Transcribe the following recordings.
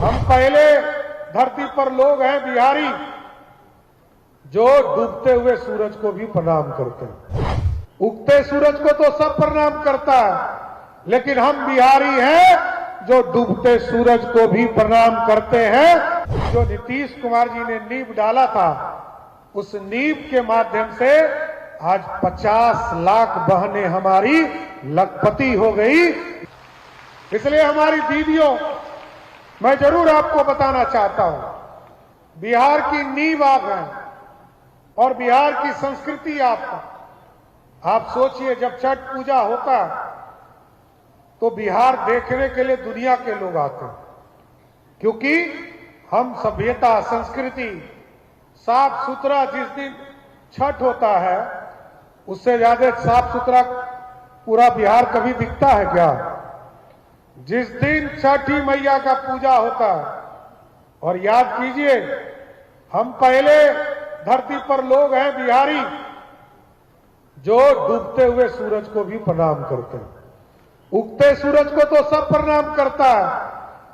हम पहले धरती पर लोग हैं बिहारी जो डूबते हुए सूरज को भी प्रणाम करते हैं। उगते सूरज को तो सब प्रणाम करता है, लेकिन हम बिहारी हैं जो डूबते सूरज को भी प्रणाम करते हैं। जो नीतीश कुमार जी ने नींव डाला था, उस नींव के माध्यम से आज 50 लाख बहनें हमारी लखपति हो गई। इसलिए हमारी दीदियों, मैं जरूर आपको बताना चाहता हूं, बिहार की नींव आप हैं और बिहार की संस्कृति आपका। आप सोचिए, जब छठ पूजा होता तो बिहार देखने के लिए दुनिया के लोग आते हैं, क्योंकि हम सभ्यता, संस्कृति, साफ सुथरा, जिस दिन छठ होता है उससे ज्यादा साफ सुथरा पूरा बिहार कभी दिखता है क्या? जिस दिन छठी मैया का पूजा होता है, और याद कीजिए, हम पहले धरती पर लोग हैं बिहारी जो डूबते हुए सूरज को भी प्रणाम करते हैं। उगते सूरज को तो सब प्रणाम करता है,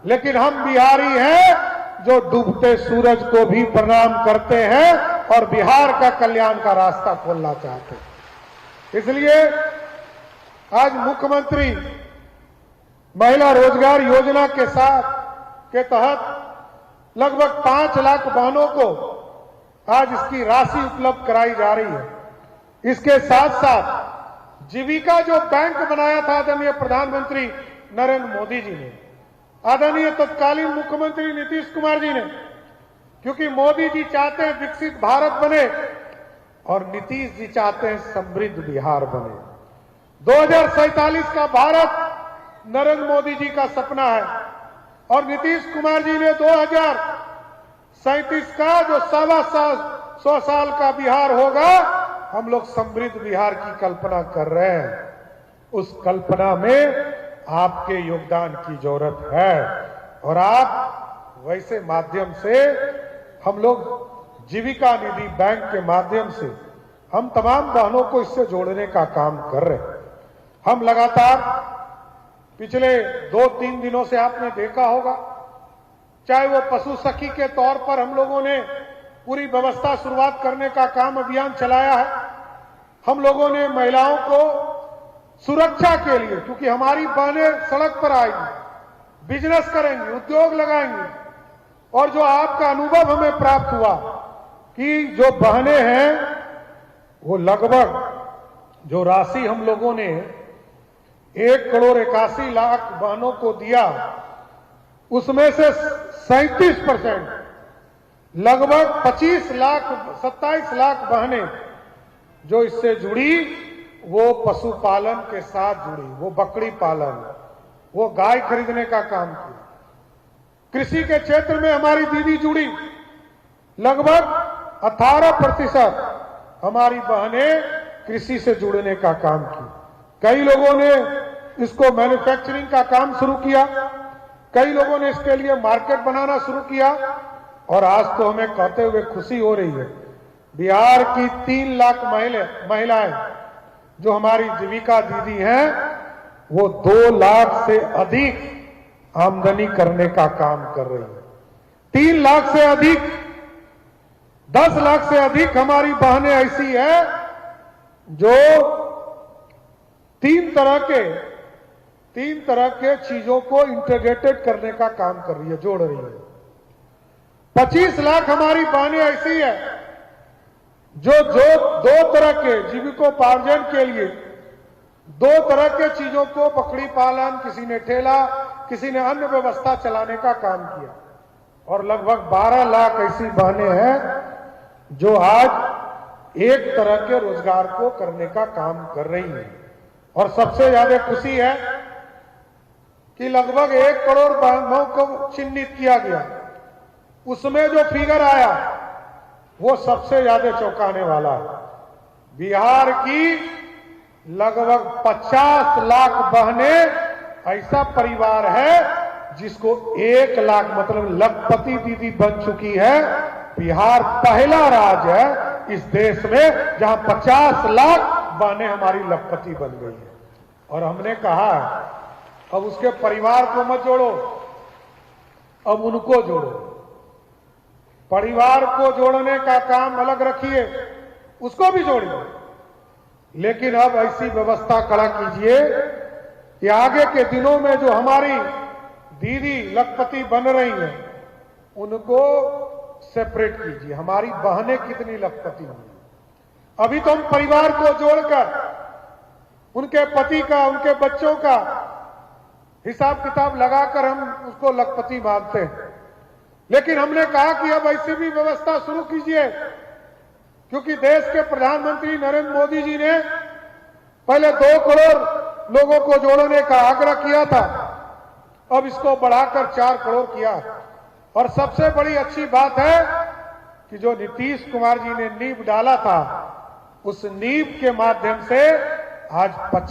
लेकिन हम बिहारी हैं जो डूबते सूरज को भी प्रणाम करते हैं और बिहार का कल्याण का रास्ता खोलना चाहते हैं। इसलिए आज मुख्यमंत्री महिला रोजगार योजना के तहत लगभग 5 लाख बहनों को आज इसकी राशि उपलब्ध कराई जा रही है। इसके साथ साथ जीविका जो बैंक बनाया था आदरणीय प्रधानमंत्री नरेंद्र मोदी जी ने, आदरणीय तत्कालीन मुख्यमंत्री नीतीश कुमार जी ने, क्योंकि मोदी जी चाहते हैं विकसित भारत बने और नीतीश जी चाहते हैं समृद्ध बिहार बने। 2047 का भारत नरेंद्र मोदी जी का सपना है और नीतीश कुमार जी ने 2037 का जो 100 साल का बिहार होगा, हम लोग समृद्ध बिहार की कल्पना कर रहे हैं। उस कल्पना में आपके योगदान की जरूरत है और आप वैसे माध्यम से हम लोग जीविका निधि बैंक के माध्यम से हम तमाम बहनों को इससे जोड़ने का काम कर रहे हैं। हम लगातार पिछले 2-3 दिनों से आपने देखा होगा, चाहे वो पशु सखी के तौर पर हम लोगों ने पूरी व्यवस्था शुरुआत करने का काम अभियान चलाया है। हम लोगों ने महिलाओं को सुरक्षा के लिए, क्योंकि हमारी बहनें सड़क पर आएंगी, बिजनेस करेंगी, उद्योग लगाएंगी, और जो आपका अनुभव हमें प्राप्त हुआ कि जो बहनें हैं वो लगभग जो राशि हम लोगों ने 1,81,00,000 बहनों को दिया, उसमें से 37% लगभग 27 लाख बहनें जो इससे जुड़ी, वो पशुपालन के साथ जुड़ी, वो बकरी पालन, वो गाय खरीदने का काम किया। कृषि के क्षेत्र में हमारी दीदी जुड़ी, लगभग 18% हमारी बहनें कृषि से जुड़ने का काम की। कई लोगों ने इसको मैन्युफैक्चरिंग का काम शुरू किया, कई लोगों ने इसके लिए मार्केट बनाना शुरू किया, और आज तो हमें कहते हुए खुशी हो रही है, बिहार की 3 लाख महिलाएं जो हमारी जीविका दीदी हैं, वो 2 लाख से अधिक आमदनी करने का काम कर रही है। 3 लाख से अधिक, 10 लाख से अधिक हमारी बहनें ऐसी है जो तीन तरह के चीजों को इंटीग्रेटेड करने का काम कर रही है, जोड़ रही है। 25 लाख हमारी बहनें ऐसी है जो 2 तरह के जीविकोपार्जन के लिए 2 तरह के चीजों को, बकरी पालन, किसी ने ठेला, किसी ने अन्य व्यवस्था चलाने का काम किया, और लगभग 12 लाख ऐसी बहनें हैं जो आज एक तरह के रोजगार को करने का काम कर रही हैं। और सबसे ज्यादा खुशी है कि लगभग 1 करोड़ बहनों को चिन्हित किया गया, उसमें जो फिगर आया वो सबसे ज्यादा चौंकाने वाला है। बिहार की लगभग 50 लाख बहनें ऐसा परिवार है जिसको 1 लाख मतलब लखपति दीदी बन चुकी है। बिहार पहला राज्य है इस देश में जहां 50 लाख बहनें हमारी लखपति बन गई है। और हमने कहा अब उसके परिवार को मत जोड़ो, अब उनको जोड़ो। परिवार को जोड़ने का काम अलग रखिए, उसको भी जोड़िए, लेकिन अब ऐसी व्यवस्था खड़ा कीजिए कि आगे के दिनों में जो हमारी दीदी लखपति बन रही हैं उनको सेपरेट कीजिए। हमारी बहनें कितनी लखपति हुई, अभी तो हम परिवार को जोड़कर उनके पति का, उनके बच्चों का हिसाब किताब लगाकर हम उसको लखपति मानते हैं, लेकिन हमने कहा कि अब ऐसी भी व्यवस्था शुरू कीजिए, क्योंकि देश के प्रधानमंत्री नरेंद्र मोदी जी ने पहले 2 करोड़ लोगों को जोड़ने का आग्रह किया था, अब इसको बढ़ाकर 4 करोड़ किया। और सबसे बड़ी अच्छी बात है कि जो नीतीश कुमार जी ने नींव डाला था, उस नींव के माध्यम से आज